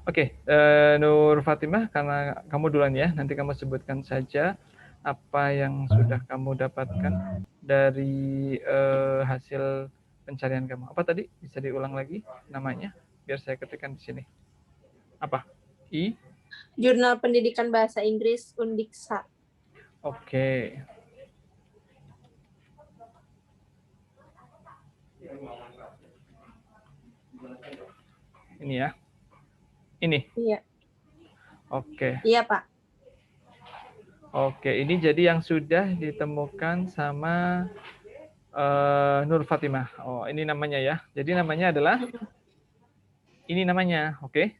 Oke, Nur Fatimah, karena kamu duluan ya, nanti kamu sebutkan saja apa yang sudah kamu dapatkan dari hasil pencarian kamu. Apa tadi? Bisa diulang lagi namanya, biar saya ketikkan di sini. Apa? Jurnal Pendidikan Bahasa Inggris Undiksa. Oke. Ini ya. Ini. Iya. Oke. Iya, Pak. Oke, ini jadi yang sudah ditemukan sama Nur Fatimah. Oh, ini namanya ya. Jadi namanya adalah ini namanya, oke.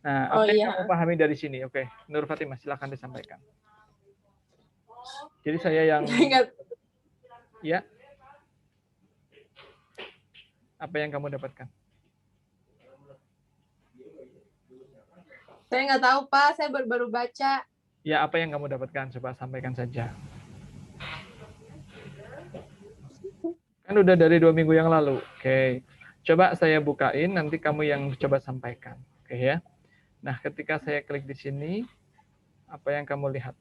Nah, apa yang kamu pahami dari sini? Oke, Nur Fatimah, silakan disampaikan. Jadi saya yang ya. Apa yang kamu dapatkan? Saya nggak tahu, Pak. Saya baru baca. Ya, apa yang kamu dapatkan? Coba sampaikan saja. Kan udah dari 2 minggu yang lalu. Oke. Coba saya bukain, nanti kamu yang coba sampaikan. Oke ya. Nah, ketika saya klik di sini, apa yang kamu lihat?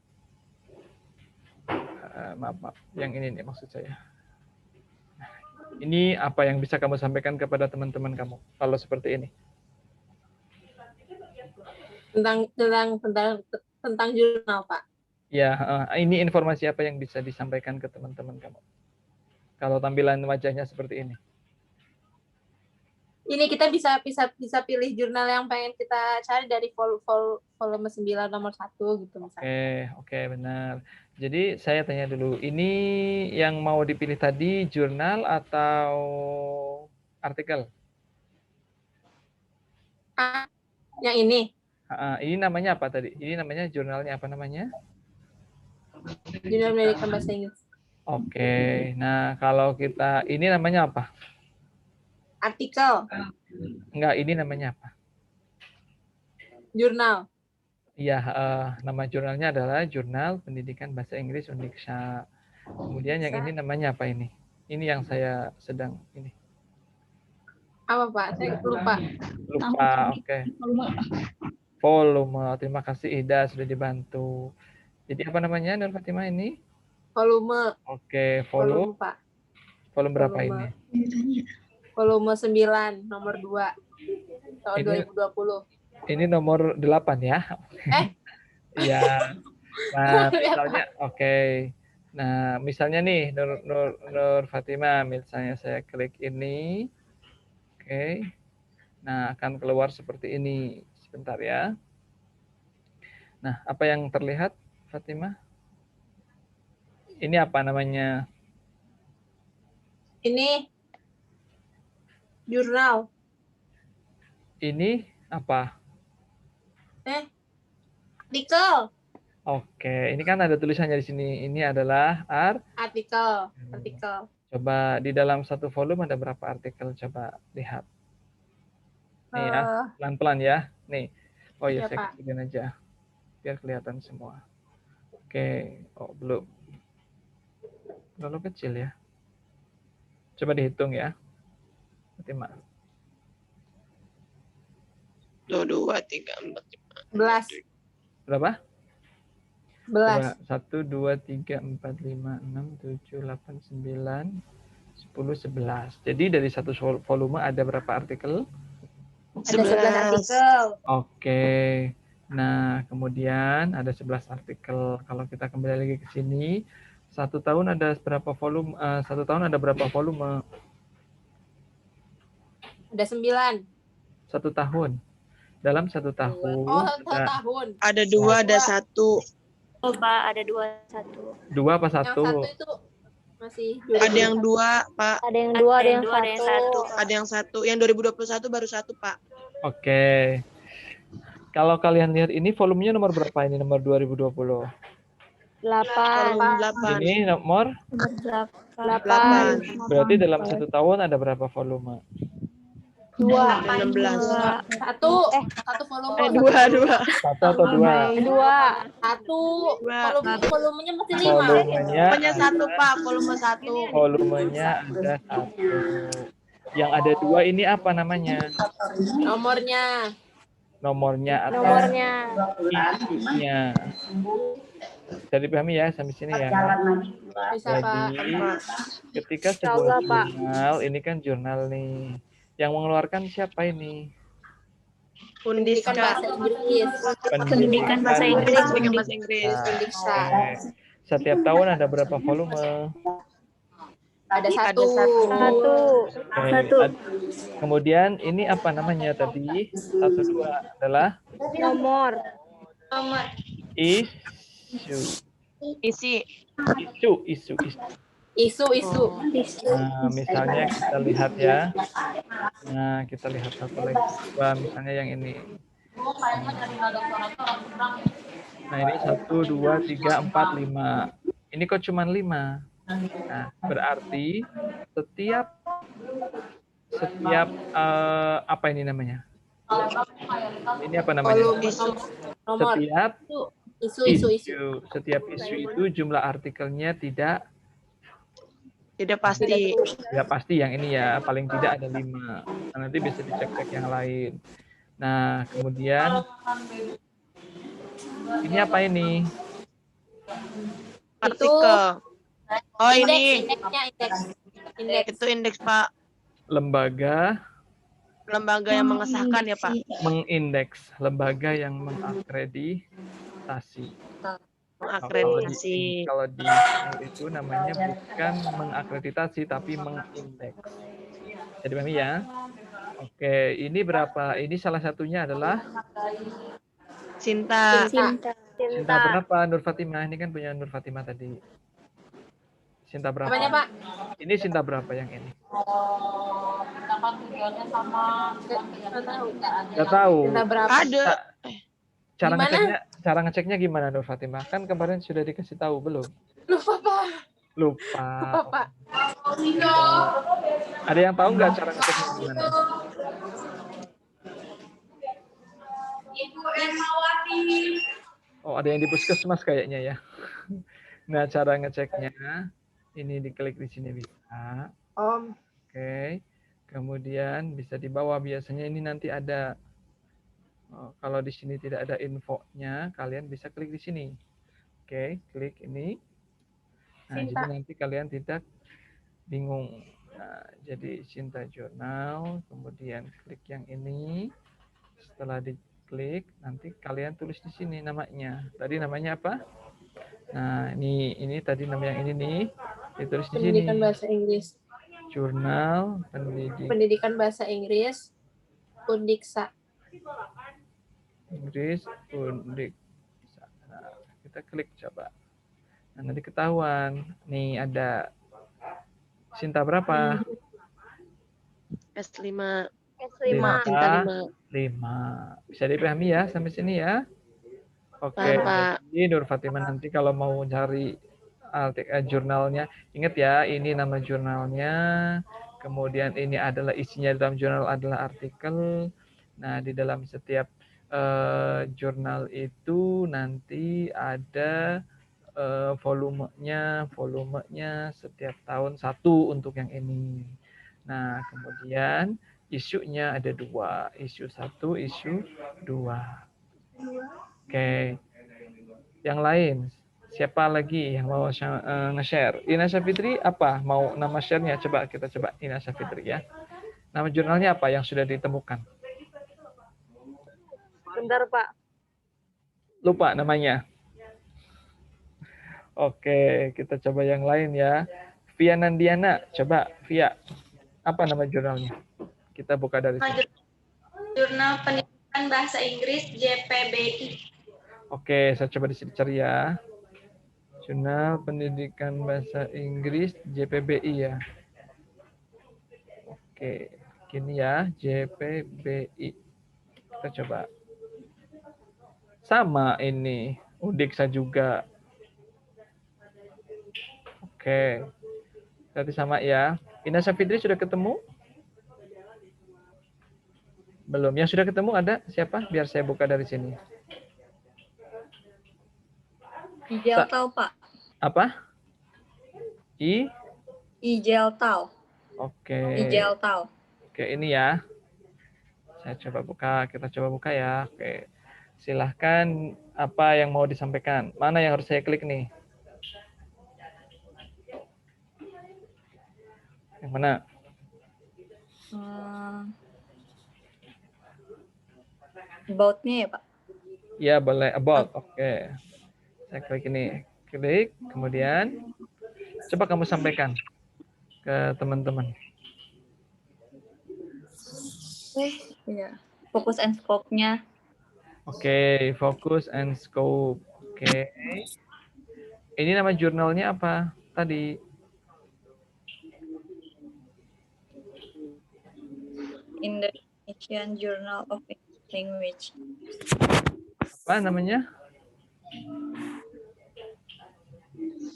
Maaf, yang ini nih maksud saya. Ini apa yang bisa kamu sampaikan kepada teman-teman kamu kalau seperti ini? Tentang jurnal, Pak. Ya, ini informasi apa yang bisa disampaikan ke teman-teman kamu? Kalau tampilan wajahnya seperti ini. Ini kita bisa pilih jurnal yang pengen kita cari dari volume 9 nomor 1 gitu misalnya. Oke, benar. Jadi saya tanya dulu, ini yang mau dipilih tadi jurnal atau artikel? Yang ini. Ini namanya apa tadi? Ini namanya jurnalnya apa namanya? Jurnal Pendidikan Bahasa Inggris. Oke, nah kalau kita, ini namanya apa? Artikel. Enggak, ini namanya apa? Jurnal. Iya, nama jurnalnya adalah Jurnal Pendidikan Bahasa Inggris Undiksa. Kemudian yang ini namanya apa ini? Ini yang saya sedang ini. Apa, Pak? Saya lupa. Oke. Volume. Terima kasih Ida sudah dibantu. Jadi apa namanya Nur Fatimah ini? Volume. Oke, volume, Pak. Volume berapa ini? Volume 9 nomor 2 tahun 2020. Ini nomor 8 ya. Iya. Nah, misalnya Nah, misalnya nih Nur Fatimah, misalnya saya klik ini. Oke. Nah, akan keluar seperti ini. Sebentar ya. Nah, apa yang terlihat Fatimah? Ini apa namanya? Ini jurnal. Ini apa? Artikel. Oke, ini kan ada tulisannya di sini. Ini adalah artikel. Coba di dalam satu volume ada berapa artikel? Coba lihat. Nih ya, pelan-pelan ya. Nih. Oh ya, saya kecilin aja. Biar kelihatan semua. Oke, belum. Terlalu kecil ya. Coba dihitung ya. 5. 2, 3, 4, 11. Berapa? 11. 1, 2, 3, 4, 5, 6, 7, 8, 9, 10, 11. Jadi dari satu volume ada berapa artikel? Ada 11 artikel. Oke. Nah, kemudian ada 11 artikel. Kalau kita kembali lagi ke sini, 1 tahun ada berapa volume? 1 tahun ada berapa volume? Ada 9. 1 tahun. Dalam 1 tahun. Oh, 1 tahun. Ada 2, ada 1. Oh, Pak, ada 2, 1. 2 apa 1? Yang 1 itu masih ada yang 2, Pak. Ada yang 2, ada yang 1. Ada yang 1. Yang 2021 baru 1, Pak. Oke. Kalau kalian lihat ini volumenya nomor berapa ini? Nomor 2020. 8. Ini nomor 8. Berarti dalam 1 tahun ada berapa volume? 2. 16. 1 volume. 2. 1 atau 2? 1. Volumenya masih 5. Volumenya Volumenya 1, Pak. Volume 1. Volumenya ada 1. Yang ada 2 ini apa namanya? Nomornya. Nomornya atau Nomornya. isunya. Bisa dipahami ya sampai sini ya. Bisa, Pak. Jadi ketika Insya sebuah Allah, Pak. jurnal, ini kan jurnal nih. Yang mengeluarkan siapa ini? Pendidikan Undiska. bahasa Inggris. Pendidikan bahasa Inggris. Pendidikan bahasa Inggris. Undiksa. Oke. Setiap tahun ada berapa volume? Ada satu. Satu. Oke. Satu. Kemudian ini apa namanya tadi? 1, 2 adalah Nomor. isu. Isi. Isu. Isu. Nah, misalnya kita lihat ya. Nah, kita lihat satu lagi. Wah, misalnya yang ini. Nah, ini 1, 2, 3, 4, 5. Ini kok cuma 5. Nah, berarti setiap apa ini namanya? Ini apa namanya? Nomor. Setiap Isu. Setiap isu itu jumlah artikelnya tidak pasti. yang ini ya, paling tidak ada 5. Nah, nanti bisa dicek-cek yang lain. Nah, kemudian ini apa ini? Artikel. Oh, ini. Indeks. Itu indeks, Pak. Lembaga Yang mengesahkan ya, Pak. mengindeks, lembaga yang mengakreditasi. Mengakreditasi. Kalau di itu namanya bukan mengakreditasi tapi mengindeks. Jadi pahami ya? Oke, ini berapa? Ini salah satunya adalah Cinta. Cinta berapa Nur Fatimah? Ini kan punya Nur Fatimah tadi. Cinta berapa? Apanya, Pak? Ini cinta berapa yang ini? Nggak tahu. Cinta berapa? Ada. Cara ngeceknya gimana Nur Fatimah? Kan kemarin sudah dikasih tahu belum? Lupa. Pak. Ada yang tahu nggak cara ngeceknya gimana? Oh, ada yang di puskesmas kayaknya ya. Nah, cara ngeceknya ini diklik di sini bisa. Oke. Kemudian bisa di bawah, biasanya ini nanti ada. Kalau di sini tidak ada infonya, kalian bisa klik di sini. Oke, klik ini. Nah, jadi nanti kalian tidak bingung. Nah, jadi Cinta Jurnal, kemudian klik yang ini. Setelah diklik, nanti kalian tulis di sini namanya. Tadi namanya apa? Nah, ini tadi nama yang ini nih. Ditulis di sini. Pendidikan bahasa Inggris. Jurnal Pendidikan bahasa Inggris. Undiksa. Nah, kita klik coba. Nah, nanti ketahuan. Nih ada Cinta berapa? S5. Cinta 5. Bisa dipahami ya sampai sini ya? Oke. Jadi Nur Fatimah nanti kalau mau cari jurnalnya, ingat ya, ini nama jurnalnya. Kemudian ini adalah isinya dalam jurnal adalah artikel. Nah, di dalam setiap jurnal itu nanti ada volumenya setiap tahun 1 untuk yang ini. Nah, kemudian isunya ada 2, isu 1, isu 2. Oke. Yang lain, siapa lagi yang mau nge-share? Ina Syafitri apa? Mau nama share-nya? Coba kita coba Ina Syafitri ya. Nama jurnalnya apa yang sudah ditemukan? Bentar, Pak. Lupa namanya. Oke, kita coba yang lain ya. Via Nandiana, coba Via. Apa nama jurnalnya? Kita buka dari sini. Jurnal Pendidikan Bahasa Inggris JPBI. Oke, saya coba di sini cari ya. Jurnal Pendidikan Bahasa Inggris JPBI ya. Oke, gini ya, JPBI. Kita coba. Sama ini, Undiksa juga. Oke. Berarti sama ya. Ina Syafitri sudah ketemu? Belum. Yang sudah ketemu ada siapa? Biar saya buka dari sini. Ijeltal, Pak. Apa? Ijeltal. Oke. Ijeltal. Oke, ini ya. Saya coba buka, kita coba buka ya. Oke. Silahkan apa yang mau disampaikan. Mana yang harus saya klik nih? Yang mana? About-nya ya, Pak? Ya, boleh about. Oke. Saya klik ini. Klik, kemudian coba kamu sampaikan ke teman-teman. Iya. Fokus and scope-nya. Oke, fokus and scope. Oke. Ini nama jurnalnya apa tadi? Indonesian Journal of English Language. Apa namanya?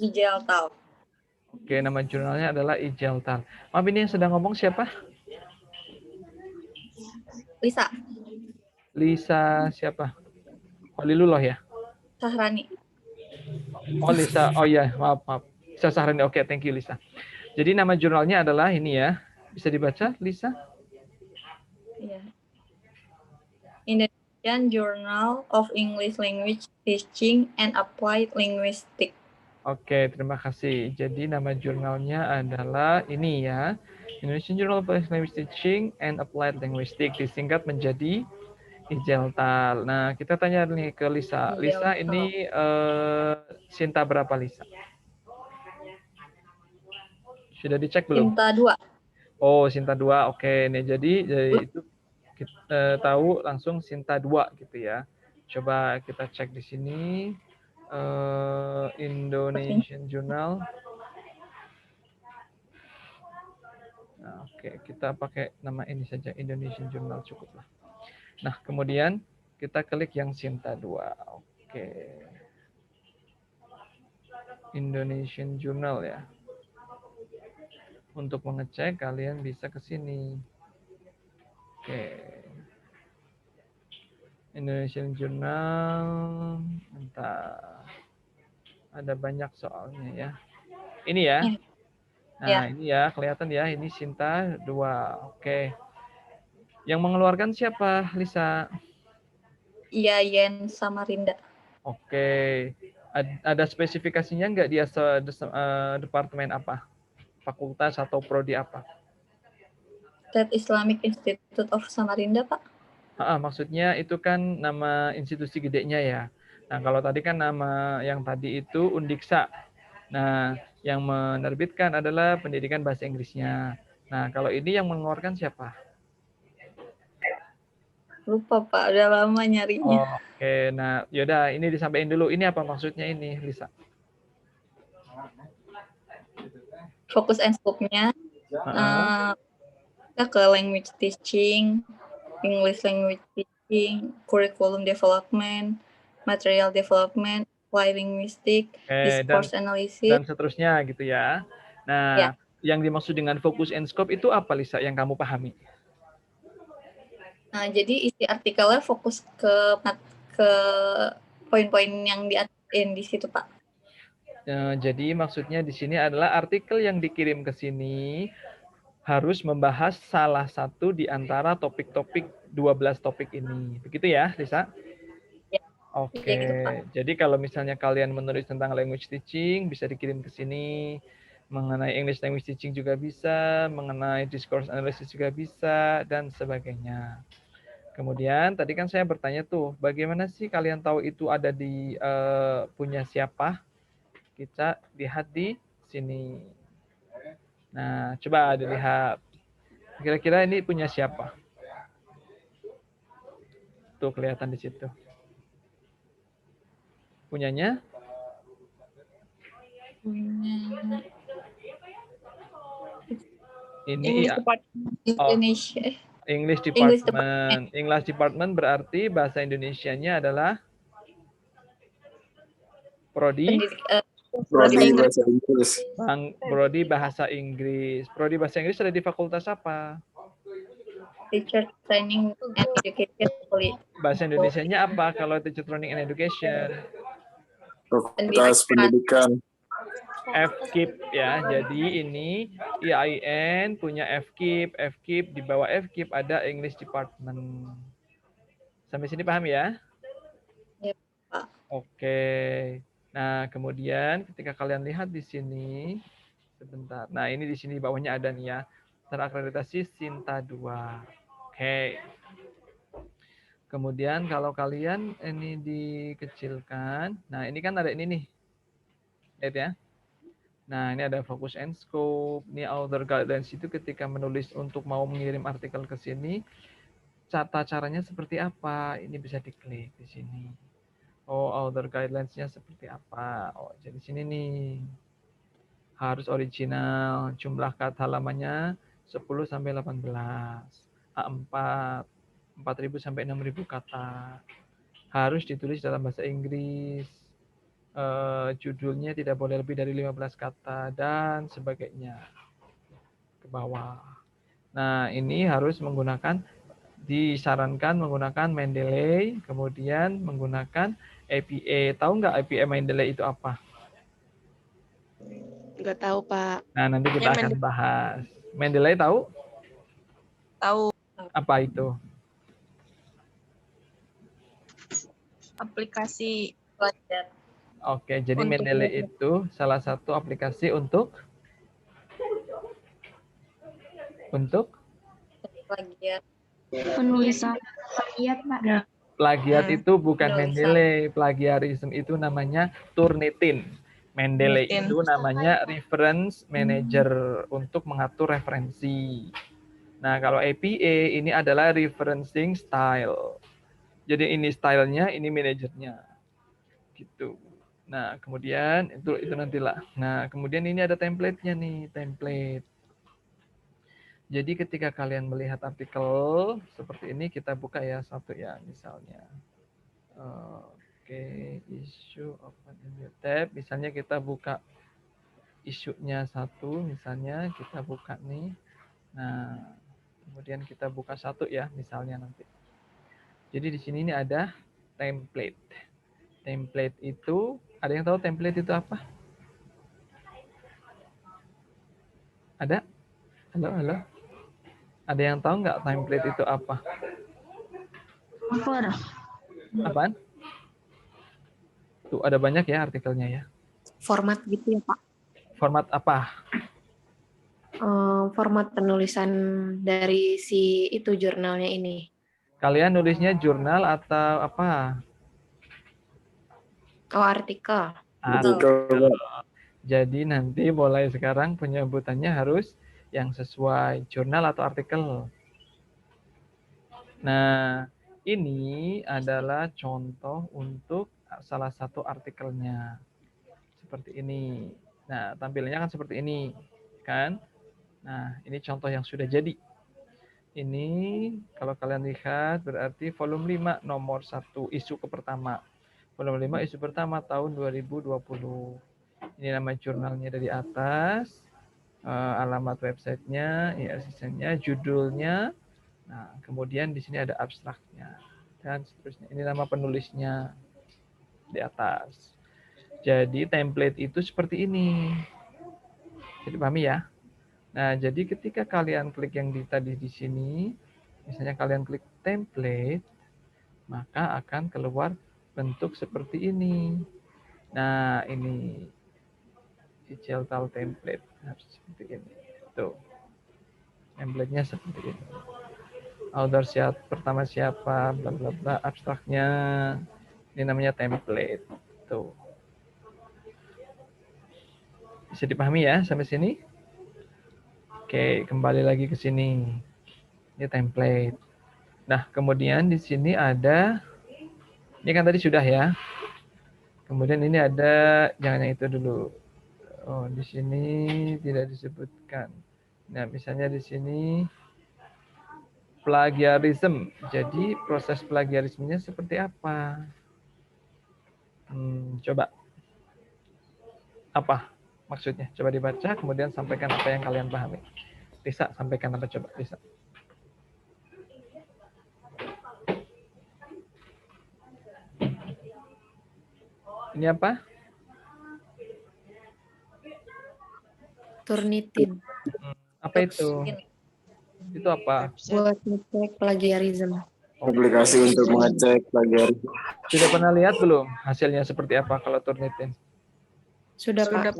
Ijeltal. Oke, nama jurnalnya adalah Ijeltal. Maaf, ini yang sedang ngomong siapa? Lisa Lisa siapa? Holilullah ya? Sahrani. Oh, Lisa. Oh iya, maaf. Lisa Sahrani. Oke, thank you Lisa. Jadi nama jurnalnya adalah ini ya. Bisa dibaca, Lisa? Iya. Indonesian Journal of English Language Teaching and Applied Linguistics. Oke, terima kasih. Jadi nama jurnalnya adalah ini ya. Indonesian Journal of English Language Teaching and Applied Linguistics, disingkat menjadi Ijeltal. Nah, kita tanya nih ke Lisa. Lisa, ini Sinta berapa, Lisa? Sudah dicek belum? Sinta 2. Oh, Sinta 2. Oke, nih jadi itu kita tahu langsung Sinta 2 gitu ya. Coba kita cek di sini. Indonesian Journal. Nah, oke, kita pakai nama ini saja, Indonesian Journal cukup lah. Nah, kemudian kita klik yang Sinta 2. Oke. Indonesian Journal ya. Untuk mengecek kalian bisa ke sini. Oke. Indonesian Journal. Entah. Ada banyak soalnya ya. Ini ya. Nah, ini ya, kelihatan ya, ini Sinta 2. Oke. Yang mengeluarkan siapa, Lisa? Iya, Yen Samarinda. Oke. Ada spesifikasinya nggak dia departemen apa? Fakultas atau prodi apa? State Islamic Institute of Samarinda, Pak. Maksudnya itu kan nama institusi gedenya ya. Nah, kalau tadi kan nama yang tadi itu Undiksa. Nah, yang menerbitkan adalah Pendidikan Bahasa Inggrisnya. Nah, kalau ini yang mengeluarkan siapa? Lupa, Pak. Udah lama nyarinya. Oke, nah yaudah ini disampaikan dulu. Ini apa maksudnya ini, Lisa? Fokus and scope-nya. Kita ke language teaching, English language teaching, curriculum development, material development, apply linguistic, discourse analysis, dan seterusnya gitu ya. Nah, yang dimaksud dengan focus and scope itu apa, Lisa, yang kamu pahami? Nah, jadi isi artikelnya fokus ke poin-poin yang diatur di situ, Pak. Jadi maksudnya di sini adalah artikel yang dikirim ke sini harus membahas salah satu di antara topik-topik 12 topik ini. Begitu ya, Lisa? Ya. Oke. Ya, gitu, Pak. Jadi kalau misalnya kalian menulis tentang language teaching bisa dikirim ke sini. Mengenai English language teaching juga bisa, mengenai discourse analysis juga bisa, dan sebagainya. Kemudian tadi kan saya bertanya tuh, bagaimana sih kalian tahu itu ada di punya siapa? Kita lihat di sini. Nah, coba dilihat. Kira-kira ini punya siapa? Tuh kelihatan di situ. Punyanya? Ini Indonesia. English Department. English Department berarti bahasa Indonesianya adalah Prodi Bahasa Inggris. Prodi Bahasa Inggris. Prodi Bahasa Inggris ada di fakultas apa? Teacher Training and Education. Bahasa Indonesianya apa kalau Teacher Training and Education? Fakultas Pendidikan. FKIP ya. Jadi ini IAIN punya FKIP di bawah FKIP ada English Department. Sampai sini paham ya? Ya, Pak. Oke. Nah, kemudian ketika kalian lihat di sini sebentar. Nah, ini di sini bawahnya ada nih ya. Terakreditasi Sinta 2. Oke. Kemudian kalau kalian ini dikecilkan, nah ini kan ada ini nih. Lihat ya. Nah, ini ada focus and scope. Ini author guidelines itu ketika menulis untuk mau mengirim artikel ke sini, tata caranya seperti apa? Ini bisa diklik di sini. Oh, author guidelines-nya seperti apa? Oh, jadi sini nih. Harus original, jumlah kata halamannya 10 sampai 18. A4, 4.000 sampai 6.000 kata. Harus ditulis dalam bahasa Inggris. Judulnya tidak boleh lebih dari 15 kata dan sebagainya ke bawah. Nah, ini harus disarankan menggunakan Mendeley, kemudian menggunakan APA. Tahu nggak APA Mendeley itu apa? Nggak tahu, Pak. Nah, nanti kita akan bahas. Mendeley tahu? Tahu. Apa itu? Aplikasi Pelajar. Oke, jadi Untuk Mendeley itu salah satu aplikasi untuk Plagiat. Penulisan plagiat, Pak. plagiat itu bukan Penulisan. Mendeley, plagiarism itu namanya Turnitin. Mendeley Turnitin. itu namanya reference manager untuk mengatur referensi. Nah, kalau APA ini adalah referencing style. Jadi ini stylenya, ini manajernya. Gitu. Nah, kemudian itu nantilah. Nah, kemudian ini ada template-nya nih, template. Jadi ketika kalian melihat artikel seperti ini, kita buka ya satu ya, misalnya. Oke, issue open in new tab. Misalnya kita buka isunya satu, misalnya kita buka nih. Nah, kemudian kita buka satu ya, misalnya nanti. Jadi di sini ini ada template. Template itu, ada yang tahu template itu apa? Ada? Halo, halo. Ada yang tahu nggak template itu apa? Apaan? Tuh, ada banyak ya artikelnya ya. Format gitu ya, Pak. Format apa? Format penulisan dari si itu jurnalnya ini. Kalian nulisnya jurnal atau apa? Oh, artikel. Artikel. Jadi nanti mulai sekarang penyebutannya harus yang sesuai jurnal atau artikel. Nah, ini adalah contoh untuk salah satu artikelnya. Seperti ini. Nah, tampilannya kan seperti ini, kan? Nah, ini contoh yang sudah jadi. Ini kalau kalian lihat berarti volume 5 nomor 1 isu pertama. Volume 5 isu pertama tahun 2020. Ini nama jurnalnya dari atas, alamat websitenya, ISSN-nya, judulnya. Nah, kemudian di sini ada abstraknya dan seterusnya. Ini nama penulisnya di atas. Jadi template itu seperti ini. Jadi pahami ya. Nah, jadi ketika kalian klik yang tadi di sini, misalnya kalian klik template, maka akan keluar bentuk seperti ini. Nah, ini digital template harus seperti ini. Tuh. Template-nya seperti ini. Author pertama siapa, bla bla bla, abstraknya. Ini namanya template. Tuh. Bisa dipahami ya sampai sini? Oke, kembali lagi ke sini. Ini template. Nah, kemudian di sini ada, ini kan tadi sudah ya. Kemudian ini ada, jangan yang itu dulu. Oh, di sini tidak disebutkan. Nah, misalnya di sini plagiarism. Jadi proses plagiarismenya seperti apa? Coba. Apa maksudnya? Coba dibaca, kemudian sampaikan apa yang kalian pahami. Bisa sampaikan apa coba, bisa. Ini apa? Turnitin. Apa itu? Itu apa? Buat ngecek plagiarism. Aplikasi untuk mengecek plagiarisme. Sudah pernah lihat belum hasilnya seperti apa kalau Turnitin? Sudah, Pak.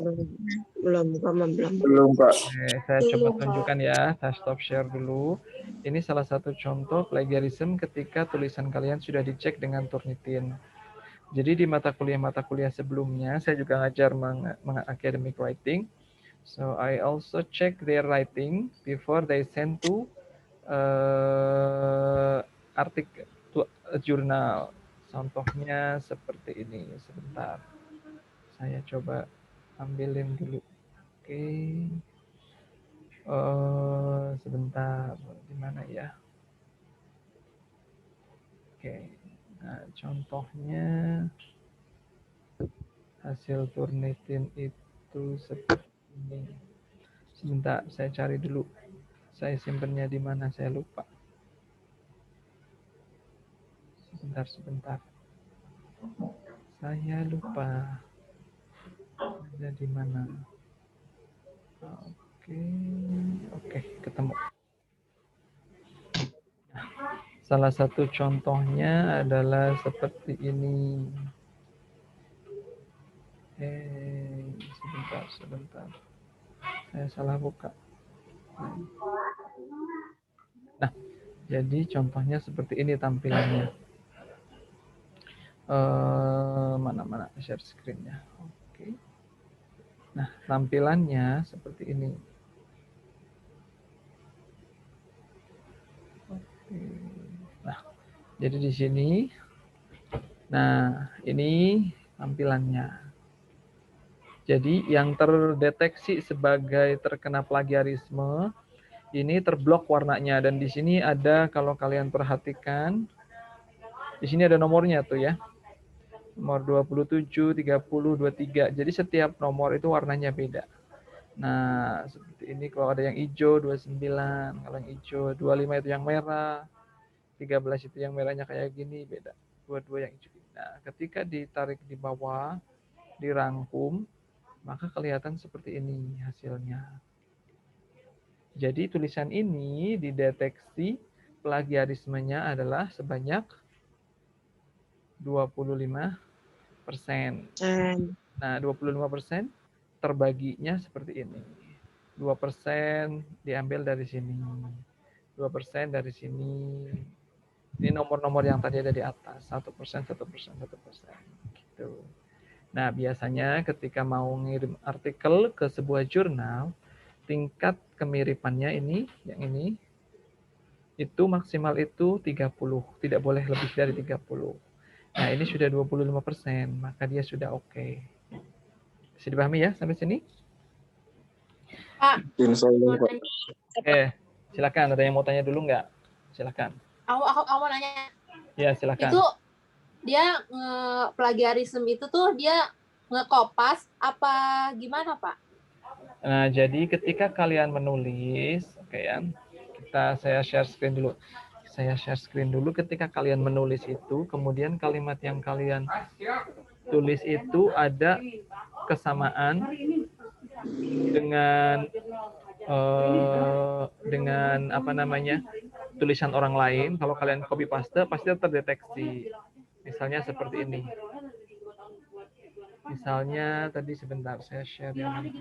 Belum, Pak. Oke, saya coba tunjukkan ya. Saya stop share dulu. Ini salah satu contoh plagiarism ketika tulisan kalian sudah dicek dengan Turnitin. Jadi di mata kuliah sebelumnya, saya juga ngajar academic writing. So I also check their writing before they send to artikel to a journal. Contohnya seperti ini. Sebentar. Saya coba ambilin dulu. Oke. Sebentar. Di mana ya? Oke. Nah, contohnya hasil Turnitin itu seperti ini. Sebentar, saya cari dulu. Saya simpennya di mana, saya lupa. Sebentar. Saya lupa. Ada di mana? Oke, ketemu. Salah satu contohnya adalah seperti ini. Sebentar. Saya salah buka. Nah, jadi contohnya seperti ini tampilannya. Mana share screen-nya. Oke. Nah, tampilannya seperti ini. Oke. Nah, jadi di sini. Nah, ini tampilannya. Jadi yang terdeteksi sebagai terkena plagiarisme ini terblok warnanya, dan di sini ada, kalau kalian perhatikan, di sini ada nomornya tuh ya. Nomor 27, 30, 23. Jadi setiap nomor itu warnanya beda. Nah, seperti ini kalau ada yang hijau 29, kalau yang hijau 25 itu yang merah, 13 itu yang merahnya kayak gini, beda. 22 yang hijau. Nah, ketika ditarik di bawah, dirangkum, maka kelihatan seperti ini hasilnya. Jadi tulisan ini dideteksi plagiarismenya adalah sebanyak 25%. Nah, 25% terbaginya seperti ini. 2% diambil dari sini. 2% dari sini. Ini nomor-nomor yang tadi ada di atas. 1%. Gitu. Nah, biasanya ketika mau ngirim artikel ke sebuah jurnal, tingkat kemiripannya ini, yang ini, itu maksimal itu 30. Tidak boleh lebih dari 30. Nah, ini sudah 25%, maka dia sudah oke. Bisa dipahami ya sampai sini? Pak, silakan. Ada yang mau tanya dulu nggak? Silakan. Aku mau nanya. Ya, silakan. Itu dia plagiarisme itu tuh dia ngekopas apa gimana, Pak? Nah, jadi ketika kalian menulis, oke ya. Saya share screen dulu. Ketika kalian menulis itu, kemudian kalimat yang kalian tulis itu ada kesamaan dengan apa namanya, tulisan orang lain. Kalau kalian copy paste pasti terdeteksi. Misalnya seperti ini. Misalnya tadi, sebentar saya share yang ini.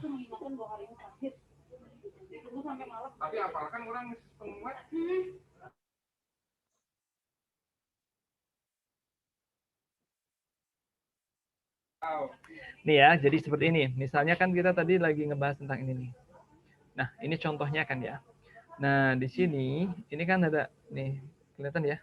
Tapi apalkan orang penguat. Nih ya, jadi seperti ini. Misalnya kan kita tadi lagi ngebahas tentang ini nih. Nah, ini contohnya kan ya. Nah, di sini ini kan ada nih, kelihatan ya.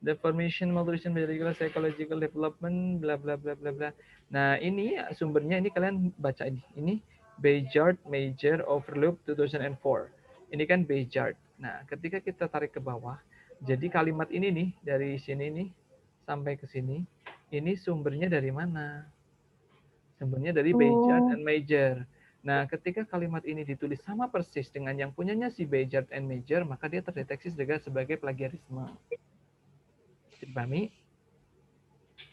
The formation, malnutrition, biological, psychological development, bla bla bla bla bla. Nah, ini sumbernya, ini kalian baca ini. Ini Bayard Major Overlook 2004. Ini kan Bayard. Nah, ketika kita tarik ke bawah, jadi kalimat ini nih dari sini nih sampai ke sini, ini sumbernya dari mana? Sumbernya dari Bayard and Major. Nah, ketika kalimat ini ditulis sama persis dengan yang punyanya si Bayard and Major, maka dia terdeteksi sebagai plagiarisme. Dipahami?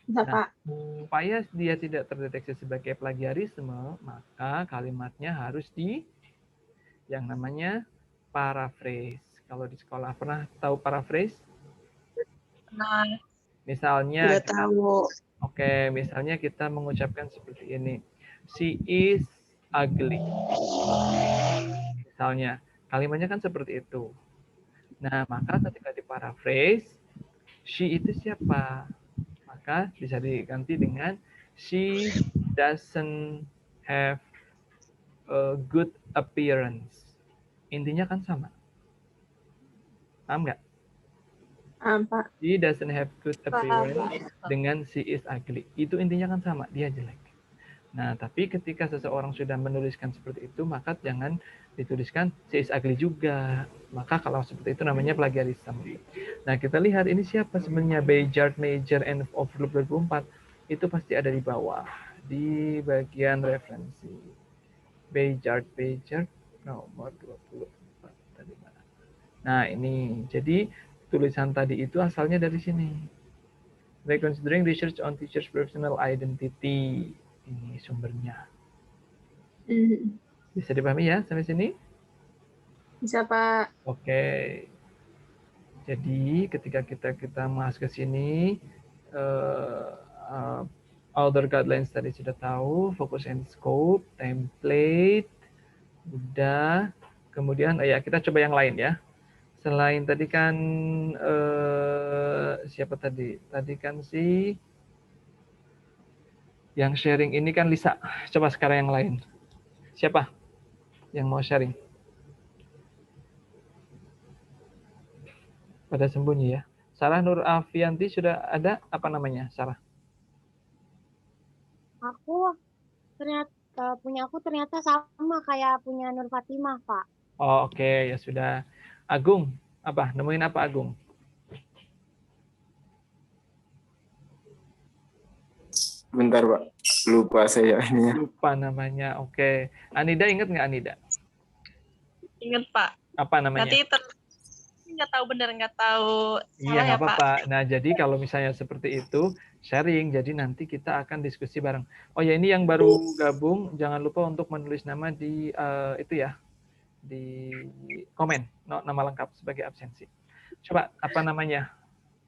Nah, supaya dia tidak terdeteksi sebagai plagiarisme, maka kalimatnya harus yang namanya paraphrase. Kalau di sekolah pernah tahu paraphrase? Nah, Misalnya Nggak tahu. misalnya kita mengucapkan seperti ini. She is ugly. Misalnya, kalimatnya kan seperti itu. Nah, maka ketika diparaphrase, she itu siapa? Maka bisa diganti dengan she doesn't have a good appearance. Intinya kan sama. Paham nggak? Pak. She doesn't have good appearance dengan she is ugly. Itu intinya kan sama, dia jelek. Nah, tapi ketika seseorang sudah menuliskan seperti itu, maka jangan dituliskan she is ugly juga. Maka kalau seperti itu namanya plagiarisme. Nah, kita lihat ini siapa sebenarnya Bayard, Major, and Overlook 2004. Itu pasti ada di bawah, di bagian referensi. Bayard nomor 24 tadi mana? Nah, ini. Jadi tulisan tadi itu asalnya dari sini. Reconsidering research on teachers' professional identity. Ini sumbernya. Bisa dipahami ya sampai sini? Bisa, Pak. Oke. Jadi ketika kita masuk ke sini, other guidelines tadi sudah tahu, focus and scope, template, udah. Kemudian ya kita coba yang lain ya. Selain tadi kan siapa tadi? Tadi kan si yang sharing ini kan Lisa. Coba sekarang yang lain. Siapa yang mau sharing? Pada sembunyi ya. Sarah Nur Afianti sudah ada, apa namanya Sarah? Aku punya aku ternyata sama kayak punya Nur Fatimah, Pak. Oh, oke, ya sudah. Agung, apa? Nemuin apa Agung? Bentar Pak, lupa saya ini. Lupa namanya. Oke. Anida ingat nggak Anida? Ingat Pak. Apa namanya? Nanti nggak tahu benar, nggak tahu Iya, salah nggak ya Pak. apa-apa. Nah, jadi kalau misalnya seperti itu, sharing. Jadi nanti kita akan diskusi bareng. Oh ya, ini yang baru gabung, jangan lupa untuk menulis nama di itu ya, di komen, nama lengkap sebagai absensi. Coba apa namanya?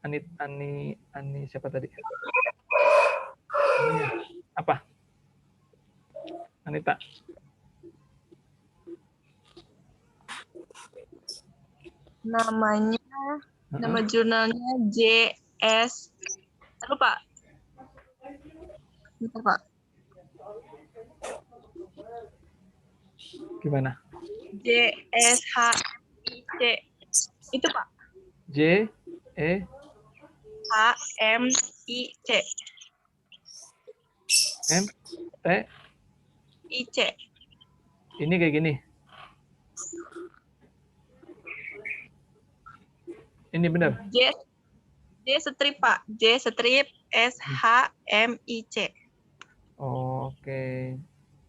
Ani siapa tadi? Namanya apa? Anita. Namanya, nama jurnalnya JS. Lupa. Bentar, Pak. Gimana? JSHIC. Itu Pak. HMIC. IC. Ini kayak gini. Ini benar. J strip Pak. J strip SHMIC. Oke.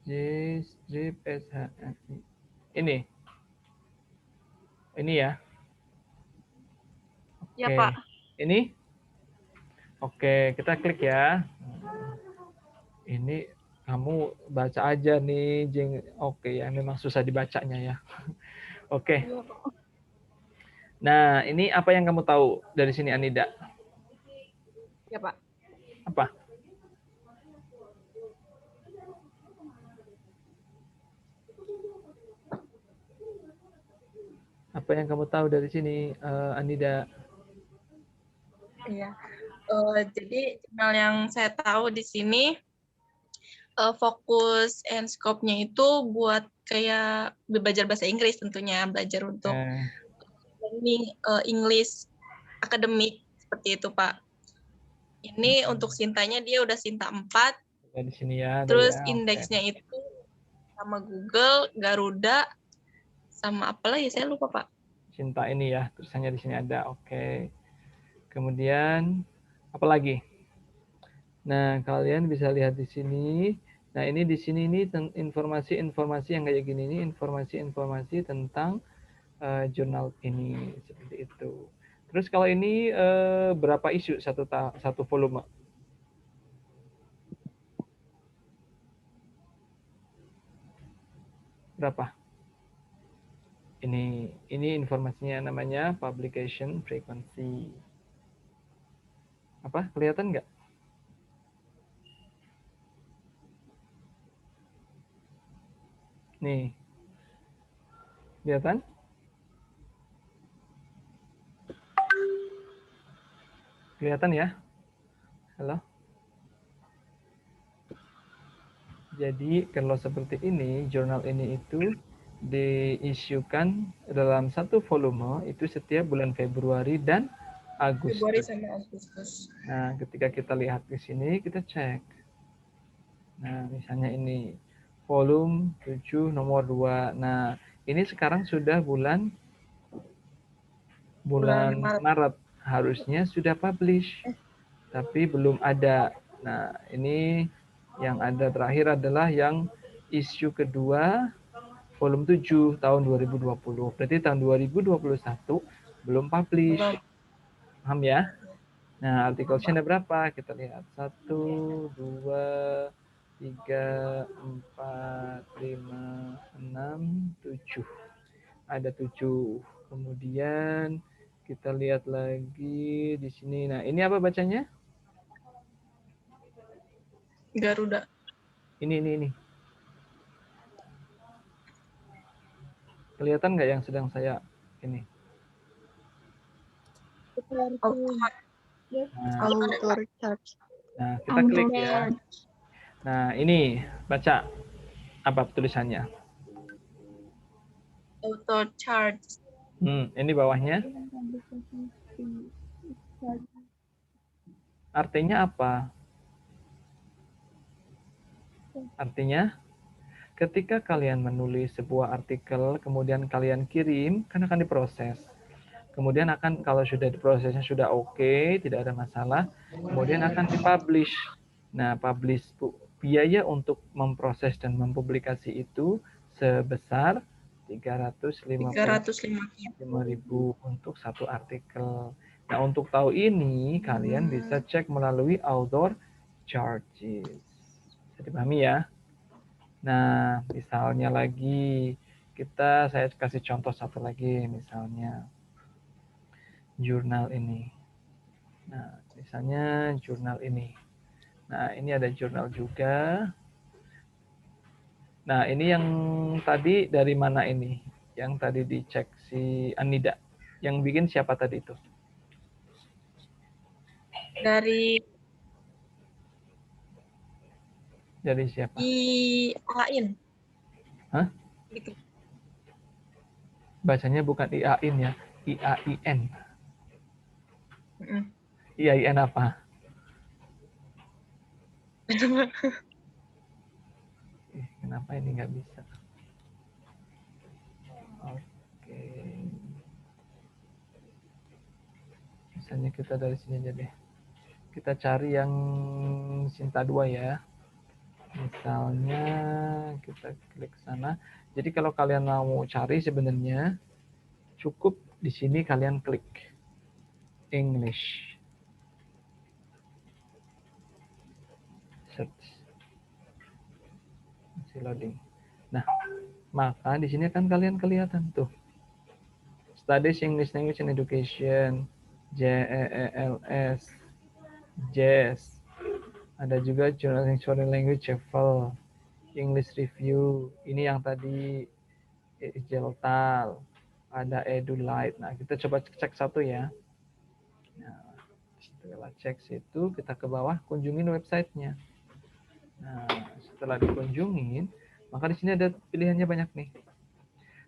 J strip SHMIC. Ini ya. Ya Pak. Ini. Oke, kita klik ya. Ini kamu baca aja nih, Jeng. Oke ya, memang susah dibacanya ya. Oke. Nah, ini apa yang kamu tahu dari sini, Anida? Ya Pak. Apa? Apa yang kamu tahu dari sini, Anida? Iya. Jadi jurnal yang saya tahu di sini fokus and scope-nya itu buat kayak belajar bahasa Inggris tentunya, belajar untuk learning English akademik seperti itu, Pak. Ini untuk Sintanya dia udah Sinta 4. Ya, di sini ya. Terus ya, indeksnya itu sama Google, Garuda, sama apa lagi saya lupa, Pak. Sinta ini ya, tulisannya di sini ada. Oke. Kemudian apa lagi? Nah, kalian bisa lihat di sini. Nah, ini di sini ini informasi-informasi yang kayak gini ini informasi-informasi tentang jurnal ini seperti itu. Terus kalau ini berapa isu satu volume? Berapa? Ini informasinya namanya publication frequency. Apa? Kelihatan nggak? Nih. Kelihatan? Kelihatan ya? Halo? Jadi kalau seperti ini, jurnal ini itu diisukan dalam satu volume itu setiap bulan Februari dan Agustus. Februari sama Agustus. Nah, ketika kita lihat di sini, kita cek. Nah, misalnya ini volume 7 nomor 2. Nah, ini sekarang sudah bulan Maret. Harusnya sudah publish, tapi belum ada. Nah, ini yang ada terakhir adalah yang issue kedua volume 7 tahun 2020. Berarti tahun 2021 belum publish. Paham ya? Nah, artikelnya ada berapa? Kita lihat. 1, 2, 3, 4, 5, 6, 7. Ada 7. Kemudian kita lihat lagi di sini. Nah, ini apa bacanya? Garuda. Ini. Kelihatan nggak yang sedang saya ini? Author charge. Nah, kita klik ya. Nah, ini baca apa tulisannya? Author charge. Ini bawahnya. Artinya apa? Artinya, ketika kalian menulis sebuah artikel, kemudian kalian kirim, kan akan diproses. Kemudian akan, kalau sudah diprosesnya sudah oke, tidak ada masalah, kemudian akan dipublish. Nah, publish biaya untuk memproses dan mempublikasi itu sebesar 355.000 untuk satu artikel. Nah, untuk tahu ini, kalian bisa cek melalui author charges. Bisa dipahami ya? Nah, misalnya lagi, saya kasih contoh satu lagi, misalnya jurnal ini. Nah, misalnya jurnal ini. Nah, ini ada jurnal juga. Nah, ini yang tadi dari mana ini? Yang tadi dicek si Anida. Yang bikin siapa tadi itu? Dari siapa? IAIN. Hah? Gitu. Bacanya bukan IAIN ya, IAIN. Mm. IAIN apa? Kenapa ini nggak bisa? Oke. Misalnya kita dari sini aja deh. Kita cari yang Sinta 2 ya. Misalnya kita klik sana. Jadi kalau kalian mau cari sebenarnya cukup di sini kalian klik English. Search. Masih loading. Nah, maka di sini kan kalian kelihatan tuh. Studies English Language and Education, JELS, JES. Ada juga Journal Foreign Language TOEFL, English Review. Ini yang tadi Jeltal. Ada EduLite. Nah, kita coba cek satu ya. Nah, setelah cek situ, kita ke bawah kunjungin websitenya. Nah, setelah dikunjungin, maka di sini ada pilihannya banyak nih.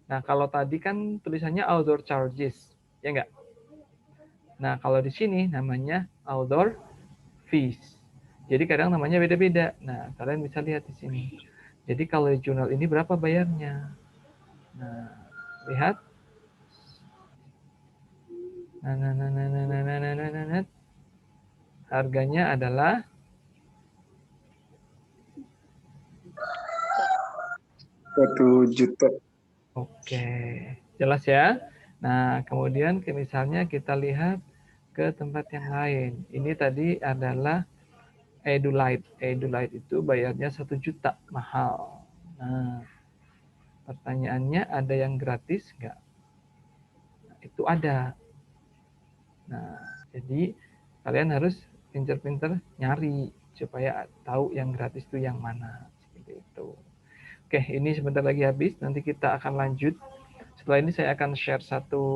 Nah, kalau tadi kan tulisannya outdoor charges, ya enggak? Nah, kalau di sini namanya outdoor fees. Jadi kadang namanya beda-beda. Nah, kalian bisa lihat di sini. Jadi kalau di jurnal ini berapa bayarnya? Nah, lihat. Nah. Harganya adalah 1 juta. Oke, jelas ya. Nah, kemudian misalnya kita lihat ke tempat yang lain. Ini tadi adalah EduLite. EduLite itu bayarnya 1 juta, mahal. Nah, Pertanyaannya, ada yang gratis nggak? Itu ada. Nah, jadi kalian harus pinter-pinter nyari supaya tahu yang gratis itu yang mana. Seperti itu. Oke, ini sebentar lagi habis. Nanti kita akan lanjut. Setelah ini saya akan share satu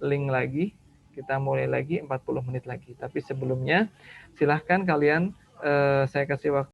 link lagi. Kita mulai lagi 40 menit lagi. Tapi sebelumnya, silahkan kalian saya kasih waktu